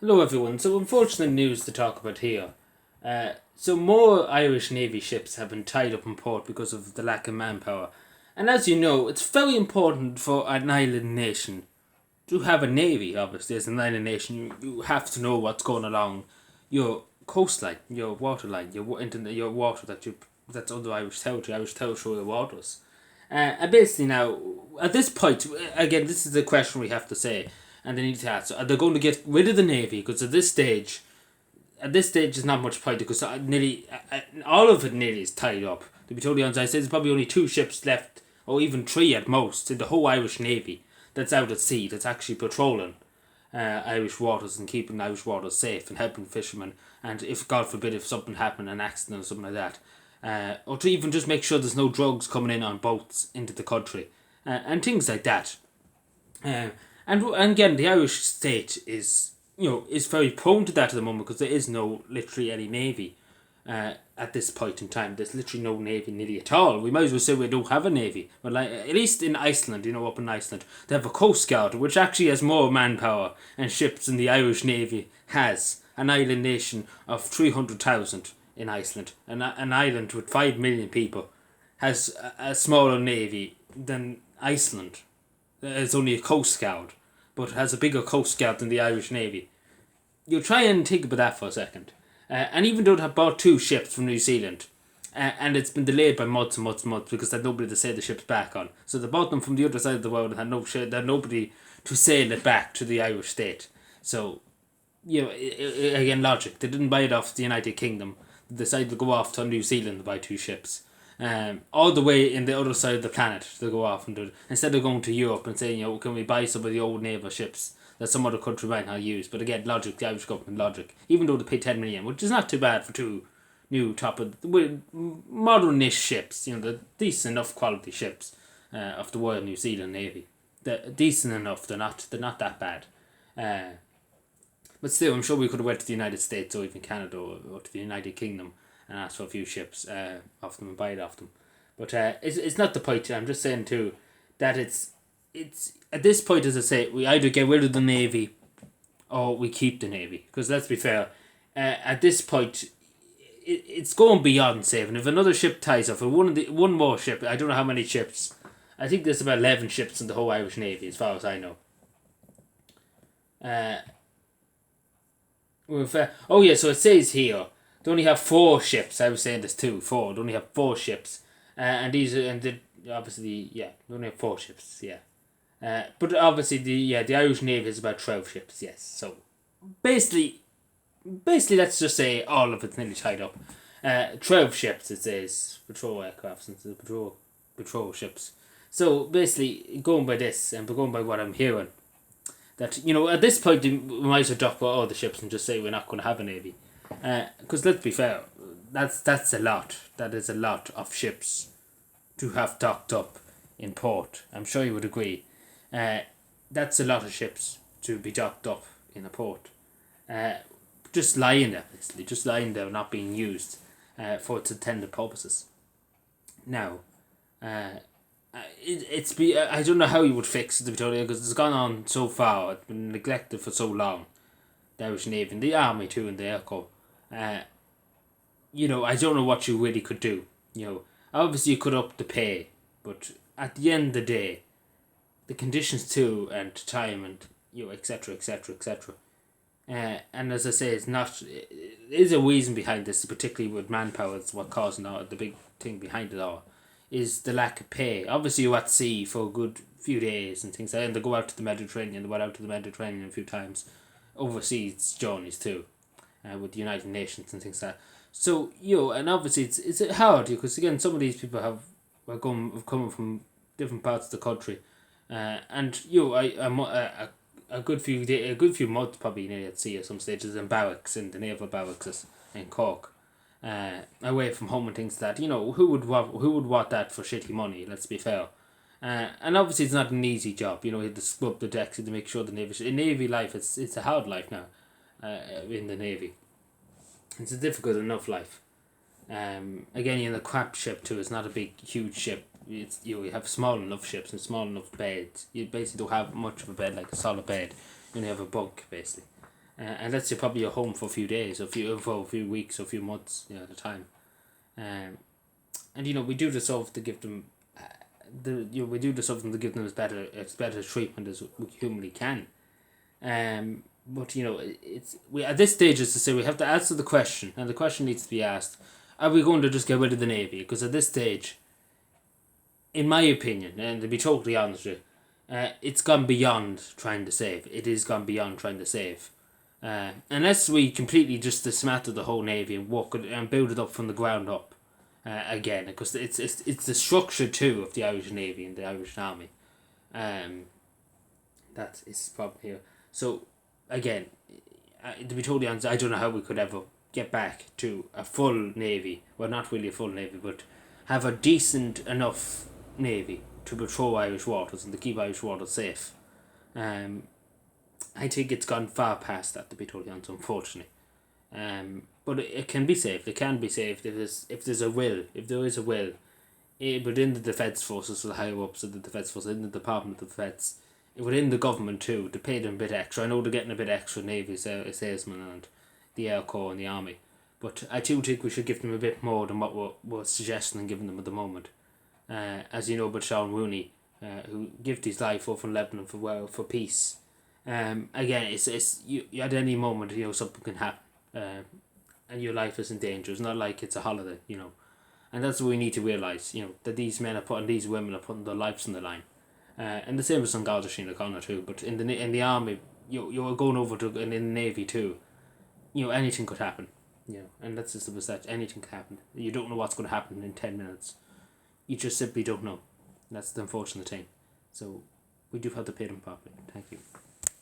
Hello everyone. So unfortunate news to talk about here. So more Irish Navy ships have been tied up in port because of the lack of manpower. And as you know, it's very important for an island nation to have a navy. Obviously, as an island nation, you have to know what's going along your coastline, your waterline, your water that's under Irish territorial waters. And basically now, at this point, again, this is the question we have to say, and they need to ask: are they going to get rid of the navy? Because at this stage, there's not much point because nearly all of it nearly is tied up. To be totally honest, I say there's probably only two ships left, or even three at most, in the whole Irish Navy that's out at sea, that's actually patrolling Irish waters and keeping Irish waters safe and helping fishermen. And if God forbid, if something happened, an accident or something like that, or to even just make sure there's no drugs coming in on boats into the country, and things like that. Um, and again, the Irish state is very prone to that at the moment because there is no literally any navy. At this point in time, there's literally no navy nearly at all. We might as well say we don't have a navy, but like at least in Iceland, up in Iceland, they have a coast guard which actually has more manpower and ships than the Irish navy has. An island nation of 300,000 in Iceland, an island with 5 million people, has a smaller navy than Iceland. It's only a coast guard, but has a bigger coast guard than the Irish Navy. You try and think about that for a second. And even though they have bought two ships from New Zealand, and it's been delayed by months and months and months because they had nobody to sail the ships back on. So they bought them from the other side of the world and had nobody to sail it back to the Irish state. So, again, logic. They didn't buy it off the United Kingdom. They decided to go off to New Zealand to buy two ships. All the way in the other side of the planet to go off and do it. Instead of going to Europe and saying, can we buy some of the old naval ships that some other country might not use? But again, logic, the Irish government logic. Even though they pay 10 million, which is not too bad for two new modern-ish ships, the decent enough quality ships of the Royal New Zealand Navy. They're decent enough. They're not that bad. But still, I'm sure we could have went to the United States or even Canada or to the United Kingdom and asked for a few ships off them and buy it off them. But it's not the point. I'm just saying too that it's at this point, as I say, we either get rid of the navy or we keep the navy. Because let's be fair, at this point, it's going beyond saving. If another ship ties off, or one more ship, I don't know how many ships. I think there's about 11 ships in the whole Irish Navy, as far as I know. Uh, oh yeah, so it says here they only have four ships. I was saying there's two, four. They only have four ships, and these are obviously they only have four ships. Yeah, but obviously the Irish Navy has about 12 ships. Yes, so basically, let's just say all of it's nearly tied up. 12 ships it says patrol aircrafts instead of patrol ships. So basically, going by this and going by what I'm hearing, that at this point we might as well drop all the ships and just say we're not going to have a navy, because let's be fair, that's a lot. That is a lot of ships to have docked up in port. I'm sure you would agree. That's a lot of ships to be docked up in a port, just lying there, basically, just lying there, not being used for its intended purposes. Now, I don't know how you would fix it, to be totally, because it's gone on so far. It's been neglected for so long. The Irish Navy and the Army too, and the Air Corps. I don't know what you really could do. Obviously you could up the pay, but at the end of the day, the conditions too and time and etc etc etc. And as I say, it is a reason behind this, particularly with manpower. It's what causing all the big thing behind it all is the lack of pay. Obviously, you're at sea for a good few days and things like that, and they go out to the Mediterranean. They went out to the Mediterranean a few times, overseas journeys too, with the United Nations and things like that. So, and obviously it's hard because again, some of these people have come from different parts of the country, and a good few months probably near at sea at some stages in barracks, in the naval barracks in Cork, away from home and things like that. Who would want that for shitty money? Let's be fair. And obviously it's not an easy job. You have to scrub the decks to make sure the navy. In navy life, it's a hard life now. In the navy, it's a difficult enough life. Again, the crap ship too. It's not a big, huge ship. It's you have small enough ships and small enough beds. You basically don't have much of a bed, like a solid bed. You only have a bunk basically. unless you're probably at home for a few days, for a few weeks, or a few months, at a time. And we do this stuff to give them, we do this stuff to give them as better treatment as we humanly can. But it's we at this stage, as to say, we have to answer the question, and the question needs to be asked: are we going to just get rid of the Navy? Because at this stage, in my opinion, and to be totally honest with you, it's gone beyond trying to save. It is gone beyond trying to save. Unless we completely just dismantle the whole Navy and and build it up from the ground up, again, because it's the structure too of the Irish Navy and the Irish Army. That is the problem here. So again, to be totally honest, I don't know how we could ever get back to a full Navy. Well, not really a full Navy, but have a decent enough Navy to patrol Irish waters and to keep Irish waters safe. I think it's gone far past that, to be totally honest, unfortunately. But it can be saved. It can be saved if there is a will, within the defence forces, the higher ups of the defence forces, in the Department of Defence, within the government too, to pay them a bit extra. I know they're getting a bit extra, Navy salesmen and the Air Corps and the Army, but I do think we should give them a bit more than what we're suggesting and giving them at the moment. As you know, but Sean Rooney, who gave his life over in Lebanon for peace. Again, it's you at any moment something can happen, and your life is in danger. It's not like it's a holiday, and that's what we need to realise. That these women are putting their lives on the line, and the same as on Garda Síochána O'Connor too. But in the army, you're going over to and in the Navy too. Anything could happen. And that's just the that anything can happen. You don't know what's going to happen in 10 minutes. You just simply don't know. That's the unfortunate thing. So we do have to pay them properly. Thank you.